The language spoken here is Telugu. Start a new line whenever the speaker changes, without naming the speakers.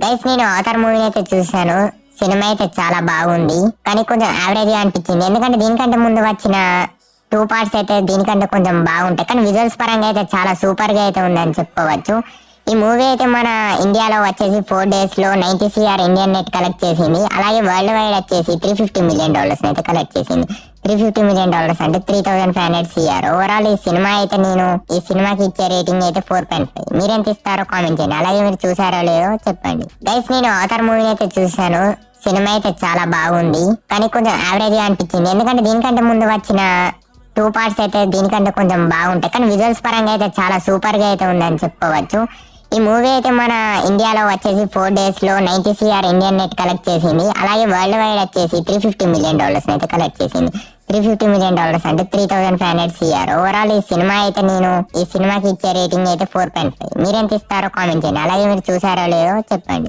గైస్ నేను అవతార్ మూవీని అయితే చూసాను. సినిమా అయితే చాలా బాగుంది, కానీ కొంచెం యావరేజ్ గా అనిపించింది. ఎందుకంటే దీనికంటే ముందు వచ్చిన 2 పార్ట్స్ అయితే దీనికంటే కొంచెం బాగుంటాయి, కానీ విజువల్స్ పరంగా అయితే చాలా సూపర్ గా అయితే ఉందని చెప్పుకోవచ్చు. ఈ మూవీ అయితే మన ఇండియాలో వచ్చేసి 4 days లో 90 CR ఇండియన్ నెట్ కలెక్ట్ చేసింది. అలాగే వరల్డ్ వైడ్ వచ్చేసి $350 million అయితే కలెక్ట్ చేసింది. $350 million అంటే 3500 CR. ఓవరాల్ ఈ సినిమా అయితే నేను ఈ సినిమాకి ఇచ్చే రేటింగ్ అయితే 4.5. మీరెంత ఇస్తారో కామెంట్ చేయండి. అలాగే మీరు చూసారో లేదో చెప్పండి. గైస్ నేను అవతార్ మూవీని అయితే చూసాను. సినిమా అయితే చాలా బాగుంది, కానీ కొంచెం యావరేజ్ గా అనిపించింది. ఎందుకంటే దీనికంటే ముందు వచ్చిన 2 పార్ట్స్ అయితే దీనికంటే కొంచెం బాగుంటాయి, కానీ విజువల్స్ పరంగా అయితే చాలా సూపర్ గా అయితే ఉందని చెప్పుకోవచ్చు. ఈ మూవీ అయితే మన ఇండియాలో వచ్చేసి 4 days లో 90 CR ఇండియన్ నెట్ కలెక్ట్ చేసింది. అలాగే వరల్డ్ వైడ్ వచ్చేసి $350 million అయితే కలెక్ట్ చేసింది. $350 million అంటే 3500 CR. ఓవరాల్ ఈ సినిమా అయితే నేను ఈ సినిమాకి ఇచ్చే రేటింగ్ అయితే 4.5. మీరెంత ఇస్తారో కామెంట్ చేయండి. అలాగే మీరు చూసారో లేదో చెప్పండి.